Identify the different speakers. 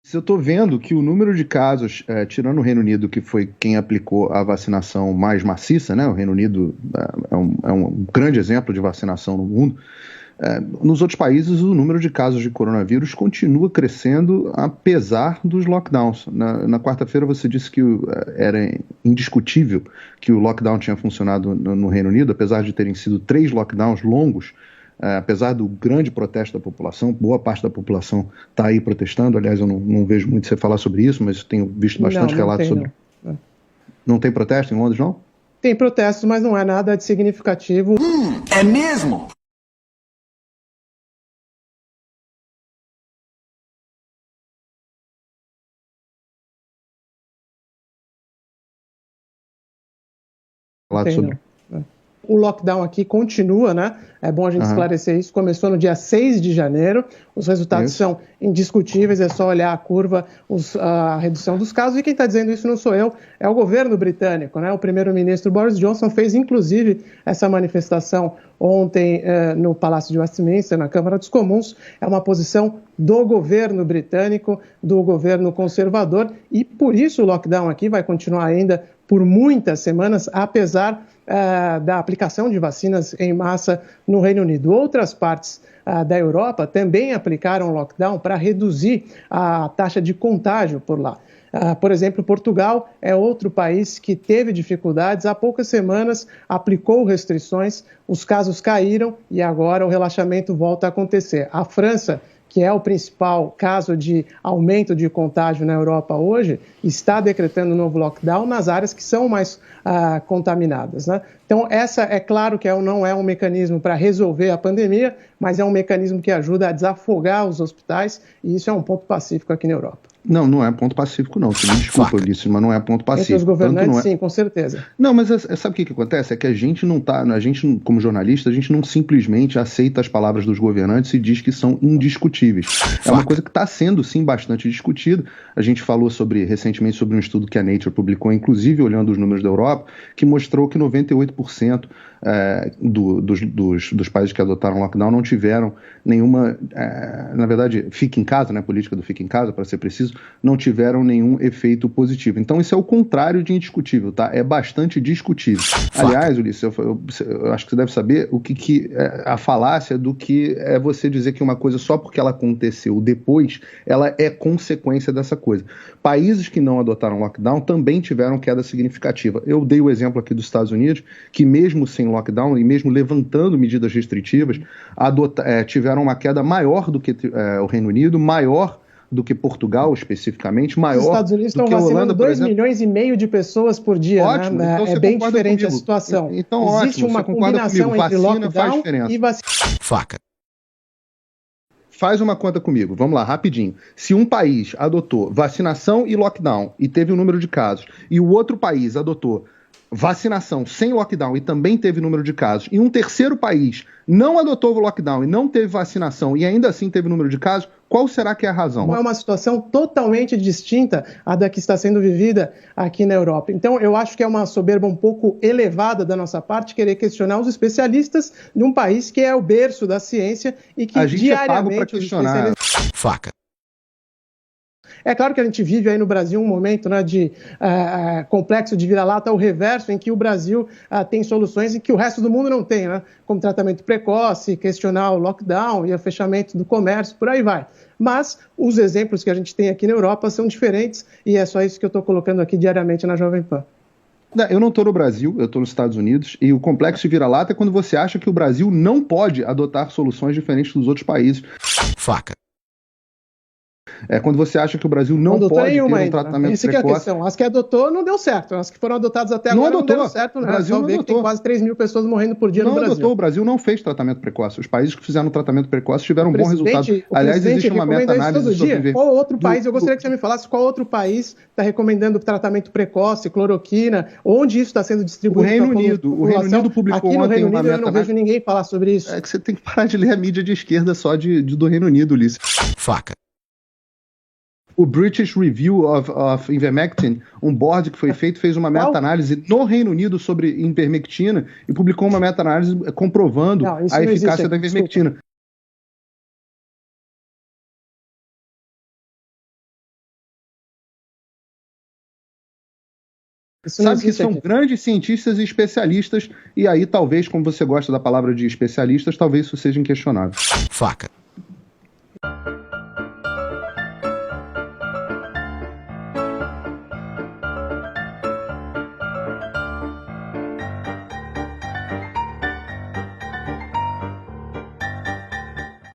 Speaker 1: Se eu estou vendo que o número de casos, tirando o Reino Unido, que foi quem aplicou a vacinação mais maciça, né? O Reino Unido é um grande exemplo de vacinação no mundo. Nos outros países, o número de casos de coronavírus continua crescendo, apesar dos lockdowns. Na quarta-feira, você disse que era indiscutível que o lockdown tinha funcionado no Reino Unido, apesar de terem sido 3 lockdowns longos. Apesar do grande protesto da população, boa parte da população está aí protestando. Aliás, eu não vejo muito você falar sobre isso, mas tenho visto bastante relatos sobre. Não tem protesto em Londres, não?
Speaker 2: Tem protestos, mas não é nada de significativo.
Speaker 3: É mesmo?
Speaker 1: Relatos sobre.
Speaker 2: O lockdown aqui continua, né? É bom a gente esclarecer isso. Começou no dia 6 de janeiro, os resultados são indiscutíveis, é só olhar a curva, a redução dos casos, e quem está dizendo isso não sou eu, é o governo britânico, né? O primeiro-ministro Boris Johnson fez, inclusive, essa manifestação ontem no Palácio de Westminster, na Câmara dos Comuns. É uma posição do governo britânico, do governo conservador, e por isso o lockdown aqui vai continuar ainda por muitas semanas, apesar da aplicação de vacinas em massa no Reino Unido. Outras partes da Europa também aplicaram lockdown para reduzir a taxa de contágio por lá. Por exemplo, Portugal é outro país que teve dificuldades. Há poucas semanas aplicou restrições, os casos caíram e agora o relaxamento volta a acontecer. A França, que é o principal caso de aumento de contágio na Europa hoje, está decretando um novo lockdown nas áreas que são mais contaminadas, né? Então, essa é claro que não é um mecanismo para resolver a pandemia, mas é um mecanismo que ajuda a desafogar os hospitais, e isso é um ponto pacífico aqui na Europa.
Speaker 1: Não é ponto pacífico, não. Você me desculpa, Ulisses, mas não é ponto pacífico.
Speaker 2: Entre os governantes, sim, com certeza.
Speaker 1: Não, mas sabe o que acontece? É que a gente, como jornalista, a gente não simplesmente aceita as palavras dos governantes e diz que são indiscutíveis. É uma coisa que está sendo, sim, bastante discutida. A gente falou recentemente sobre um estudo que a Nature publicou, inclusive olhando os números da Europa, que mostrou que 98% dos países que adotaram lockdown não tiveram nenhuma, na verdade, fica em casa, né, a política do fica em casa, para ser preciso, não tiveram nenhum efeito positivo. Então isso é o contrário de indiscutível, tá? É bastante discutível. Aliás, Ulisses, eu acho que você deve saber o que a falácia do que é você dizer que uma coisa só porque ela aconteceu depois, ela é consequência dessa coisa. Países que não adotaram lockdown também tiveram queda significativa. Eu dei o exemplo aqui dos Estados Unidos, que mesmo sem lockdown e mesmo levantando medidas restritivas, tiveram uma queda maior do que o Reino Unido, maior do que Portugal, especificamente, maior. Os
Speaker 2: Estados Unidos estão vacinando 2,5 milhões de pessoas por dia,
Speaker 1: ótimo,
Speaker 2: né?
Speaker 1: Então
Speaker 2: é bem diferente a situação.
Speaker 1: Então,
Speaker 2: existe
Speaker 1: ótimo,
Speaker 2: uma combinação entre lockdown e vacina.
Speaker 1: Faz uma conta comigo, vamos lá, rapidinho. Se um país adotou vacinação e lockdown e teve um número de casos, e o outro país adotou vacinação sem lockdown e também teve número de casos, e um terceiro país não adotou o lockdown e não teve vacinação e ainda assim teve número de casos, qual será que é a razão?
Speaker 2: É uma situação totalmente distinta à da que está sendo vivida aqui na Europa. Então, eu acho que é uma soberba um pouco elevada da nossa parte querer questionar os especialistas de um país que é o berço da ciência e que diariamente os especialistas... É claro que a gente vive aí no Brasil um momento, né, de complexo de vira-lata ao reverso, em que o Brasil tem soluções em que o resto do mundo não tem, né, como tratamento precoce, questionar o lockdown e o fechamento do comércio, por aí vai. Mas os exemplos que a gente tem aqui na Europa são diferentes e é só isso que eu estou colocando aqui diariamente na Jovem Pan.
Speaker 1: Eu não estou no Brasil, eu estou nos Estados Unidos, e o complexo de vira-lata é quando você acha que o Brasil não pode adotar soluções diferentes dos outros países. É quando você acha que o Brasil não pode ter um tratamento precoce.
Speaker 2: É a questão. As que adotou não deu certo. As que foram adotadas até agora não deram certo. O Brasil não adotou. Tem quase 3 mil pessoas morrendo por dia no Brasil.
Speaker 1: Não adotou. O Brasil não fez tratamento precoce. Os países que fizeram tratamento precoce tiveram um bom resultado. Aliás, existe uma meta-análise sobre...
Speaker 2: Qual outro país, eu gostaria que você me falasse, qual outro país está recomendando tratamento precoce, cloroquina, onde isso está sendo distribuído?
Speaker 1: O Reino Unido. O Reino Unido publicou
Speaker 2: ontem uma meta-análise. Aqui no Reino Unido eu não vejo ninguém falar sobre isso.
Speaker 1: É que você tem que parar de ler a mídia de esquerda só do Reino Unido, Ulisses. O British Review of Ivermectin, um board que foi feito, fez uma meta-análise no Reino Unido sobre ivermectina e publicou uma meta-análise comprovando a eficácia da ivermectina. sabe que são grandes cientistas e especialistas, e aí talvez, como você gosta da palavra de especialistas, talvez isso seja inquestionável.
Speaker 3: Faca.